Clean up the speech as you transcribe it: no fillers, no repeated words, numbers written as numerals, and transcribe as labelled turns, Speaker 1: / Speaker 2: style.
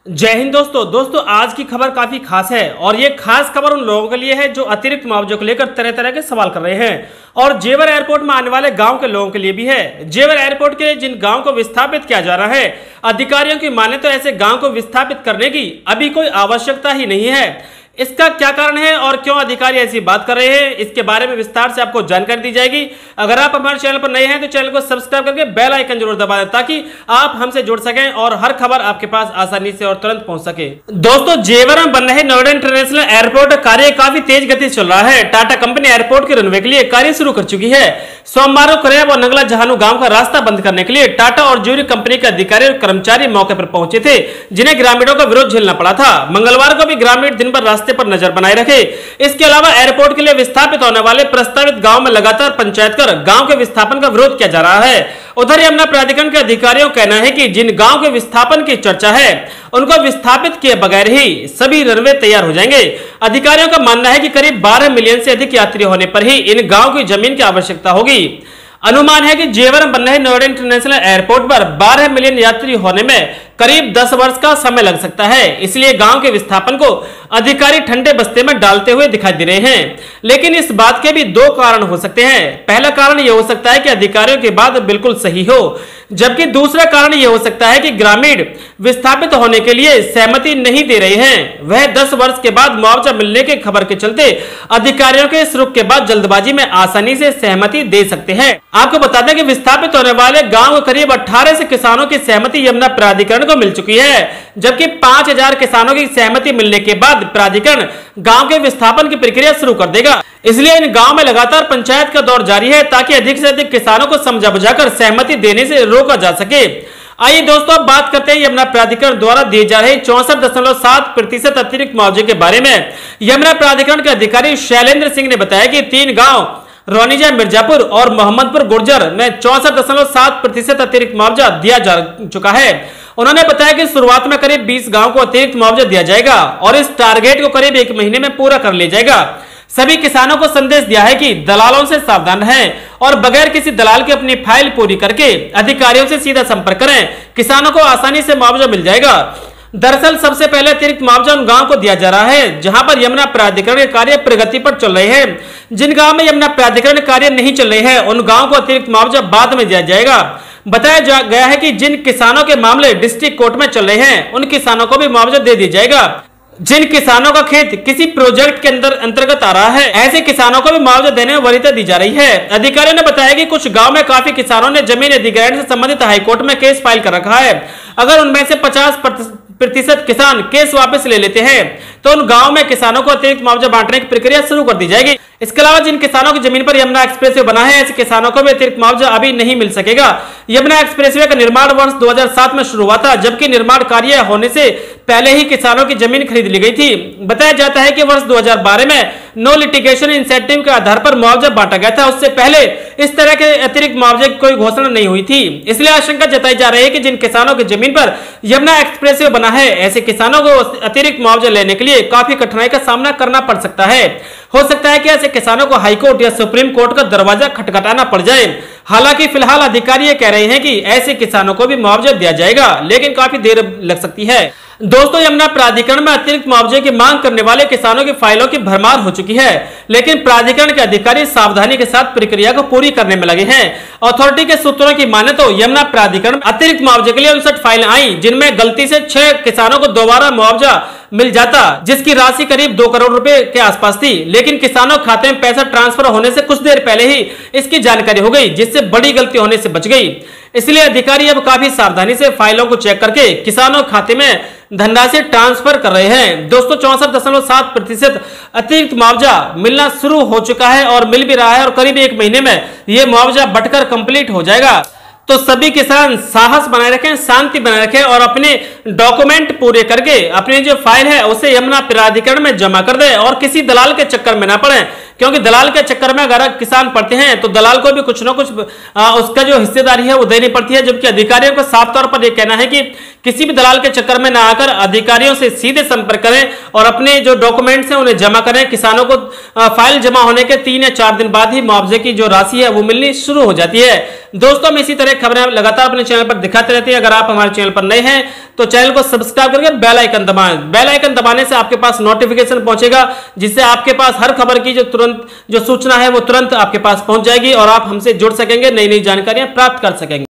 Speaker 1: जय हिंद दोस्तों आज की खबर काफी खास है और ये खास खबर उन लोगों के लिए है जो अतिरिक्त मुआवजे को लेकर तरह तरह के सवाल कर रहे हैं और जेवर एयरपोर्ट में आने वाले गांव के लोगों के लिए भी है। जेवर एयरपोर्ट के जिन गांव को विस्थापित किया जा रहा है, अधिकारियों की माने तो ऐसे गांव को विस्थापित करने की अभी कोई आवश्यकता ही नहीं है। इसका क्या कारण है और क्यों अधिकारी ऐसी बात कर रहे हैं, इसके बारे में विस्तार से आपको जानकारी दी जाएगी। अगर आप हमारे चैनल पर नए हैं तो चैनल को सब्सक्राइब करके बेल आइकन जरूर दबा दें ताकि आप हमसे जुड़ सकें और हर खबर आपके पास आसानी से और तुरंत पहुंच सके। दोस्तों, जेवर में बन रहे नोएडा इंटरनेशनल एयरपोर्ट कार्य काफी तेज गति से चल रहा है। टाटा कंपनी एयरपोर्ट के रनवे के लिए कार्य शुरू कर चुकी है। सोमवार को करेब और नगला जहानू गांव का रास्ता बंद करने के लिए टाटा और ज्यूरी कंपनी के अधिकारी और कर्मचारी मौके पर पहुंचे थे, जिन्हें ग्रामीणों का विरोध झेलना पड़ा था। मंगलवार को भी ग्रामीण दिन भर रास्ते पर नजर बनाए रखे। इसके अलावा एयरपोर्ट के लिए विस्थापित होने वाले प्रस्तावित गांव में लगातार पंचायत कर गांव के विस्थापन का विरोध किया जा रहा है। उधर यमुना प्राधिकरण के अधिकारियों का कहना है कि जिन गांव के विस्थापन की चर्चा है उनको विस्थापित किए बगैर ही सभी रनवे तैयार हो जाएंगे। अधिकारियों का मानना है कि करीब 12 मिलियन से अधिक यात्री होने पर ही इन गांव की जमीन की आवश्यकता होगी। अनुमान है कि जेवर में बन रहे नोएडा इंटरनेशनल एयरपोर्ट पर 12 मिलियन यात्री होने में करीब 10 वर्ष का समय लग सकता है। इसलिए गांव के विस्थापन को अधिकारी ठंडे बस्ते में डालते हुए दिखाई दे रहे हैं। लेकिन इस बात के भी दो कारण हो सकते हैं। पहला कारण यह हो सकता है कि अधिकारियों की बात बिल्कुल सही हो, जबकि दूसरा कारण यह हो सकता है कि ग्रामीण विस्थापित होने के लिए सहमति नहीं दे रहे हैं। वह 10 वर्ष के बाद मुआवजा मिलने की खबर के चलते अधिकारियों के इस रुख के बाद जल्दबाजी में आसानी से सहमति दे सकते हैं। आपको बता दें कि विस्थापित होने वाले गांव के करीब 18 से किसानों की सहमति यमुना प्राधिकरण को मिल चुकी है, जबकि 5000 किसानों की सहमति मिलने के बाद प्राधिकरण गांव के विस्थापन की प्रक्रिया शुरू कर देगा। इसलिए इन गांव में लगातार पंचायत का दौर जारी है ताकि अधिक से अधिक किसानों को समझा बुझाकर सहमति देने से रोका जा सके। आइए दोस्तों, अब बात करते हैं यमुना प्राधिकरण द्वारा दिए जा रहे 64.7% अतिरिक्त मुआवजे के बारे में। यमुना प्राधिकरण के अधिकारी शैलेंद्र सिंह ने बताया कि 3 गांव रोनिजा मिर्जापुर और मोहम्मदपुर गुर्जर में 64.7% अतिरिक्त मुआवजा दिया जा चुका है। उन्होंने बताया कि शुरुआत में करीब 20 गांव को अतिरिक्त मुआवजा दिया जाएगा और इस टारगेट को करीब 1 महीने में पूरा कर लिया जाएगा। सभी किसानों को संदेश दिया है कि दलालों से सावधान रहें और बगैर किसी दलाल की अपनी फाइल पूरी करके अधिकारियों से सीधा संपर्क करें। किसानों को आसानी से मुआवजा मिल जाएगा। दरअसल सबसे पहले अतिरिक्त मुआवजा उन गांव को दिया जा रहा है जहां पर यमुना प्राधिकरण के कार्य प्रगति पर चल रहे हैं। जिन गांव में यमुना प्राधिकरण कार्य नहीं चल रहे हैं उन गांव को अतिरिक्त मुआवजा बाद में दिया जाएगा। बताया गया है कि जिन किसानों के मामले डिस्ट्रिक्ट कोर्ट में चल रहे हैं उन किसानों को भी मुआवजा दे दिया जाएगा। जिन किसानों का खेत किसी प्रोजेक्ट के अंतर्गत आ रहा है, ऐसे किसानों को भी मुआवजा देने में वरीयता दी जा रही है। अधिकारियों ने बताया कि कुछ गांव में काफी किसानों ने जमीन अधिग्रहण से संबंधित हाईकोर्ट में केस फाइल कर रखा है। अगर उनमें से 50% किसान केस वापस ले लेते हैं तो उन गांव में किसानों को अतिरिक्त मुआवजा बांटने की प्रक्रिया शुरू कर दी जाएगी। इसके अलावा जिन किसानों की जमीन पर यमुना एक्सप्रेसवे बना है, ऐसे किसानों को भी अतिरिक्त मुआवजा अभी नहीं मिल सकेगा। यमुना एक्सप्रेसवे का निर्माण वर्ष 2007 में शुरू हुआ था, जबकि निर्माण कार्य होने से पहले ही किसानों की जमीन खरीद ली गई थी। बताया जाता है कि वर्ष 2012 में नो लिटिगेशन इंसेंटिव के आधार पर मुआवजा बांटा गया था। उससे पहले इस तरह के अतिरिक्त मुआवजे की कोई घोषणा नहीं हुई थी। इसलिए आशंका जताई जा रही है कि जिन किसानों की जमीन पर यमुना एक्सप्रेसवे बना है, ऐसे किसानों को अतिरिक्त मुआवजा लेने के लिए काफी कठिनाई का सामना करना पड़ सकता है। हो सकता है कि ऐसे किसानों को हाईकोर्ट या सुप्रीम कोर्ट का दरवाजा खटखटाना पड़ जाए। हालांकि फिलहाल अधिकारी ये कह रहे हैं कि ऐसे किसानों को भी मुआवजा दिया जाएगा, लेकिन काफी देर लग सकती है। दोस्तों, यमुना प्राधिकरण में अतिरिक्त मुआवजे की मांग करने वाले किसानों की फाइलों की भरमार हो चुकी है, लेकिन प्राधिकरण के अधिकारी सावधानी के साथ प्रक्रिया को पूरी करने में लगे हैं। अथॉरिटी के सूत्रों की माने तो यमुना प्राधिकरण अतिरिक्त मुआवजे के लिए 59 फाइलें आई, जिनमें गलती से 6 किसानों को दोबारा मुआवजा मिल जाता, जिसकी राशि करीब 2 करोड़ रुपए के आसपास थी। लेकिन किसानों के खाते में पैसा ट्रांसफर होने से कुछ देर पहले ही इसकी जानकारी हो गई, जिससे बड़ी गलती होने से बच गई। इसलिए अधिकारी अब काफी सावधानी से फाइलों को चेक करके किसानों के खाते में धनराशि ट्रांसफर कर रहे हैं। दोस्तों, 64.7% अतिरिक्त मुआवजा मिलना शुरू हो चुका है और मिल भी रहा है और करीब 1 महीने में यह मुआवजा बंटकर कंप्लीट हो जाएगा। तो सभी किसान साहस बनाए रखें, शांति बनाए रखें और अपने डॉक्यूमेंट पूरे करके अपनी जो फाइल है उसे यमुना प्राधिकरण में जमा कर दें और किसी दलाल के चक्कर में ना पड़े, क्योंकि दलाल के चक्कर में अगर किसान पड़ते हैं तो दलाल को भी कुछ ना कुछ उसका जो हिस्सेदारी है वो देनी पड़ती है। जबकि अधिकारियों को साफ तौर पर यह कहना है कि किसी भी दलाल के चक्कर में ना आकर अधिकारियों से सीधे संपर्क करें और अपने जो डॉक्यूमेंट्स हैं उन्हें जमा करें। किसानों को फाइल जमा होने के 3 या 4 दिन बाद ही मुआवजे की जो राशि है वो मिलनी शुरू हो जाती है। दोस्तों, हम इसी तरह खबरें लगातार अपने चैनल पर दिखाते रहते हैं। अगर आप हमारे चैनल पर नए हैं तो चैनल को सब्सक्राइब करके बेल आइकन दबाएं। बेल आइकन दबाने से आपके पास नोटिफिकेशन पहुंचेगा, जिससे आपके पास हर खबर की जो सूचना है वो तुरंत आपके पास पहुंच जाएगी और आप हमसे जुड़ सकेंगे, नई नई जानकारियां प्राप्त कर सकेंगे।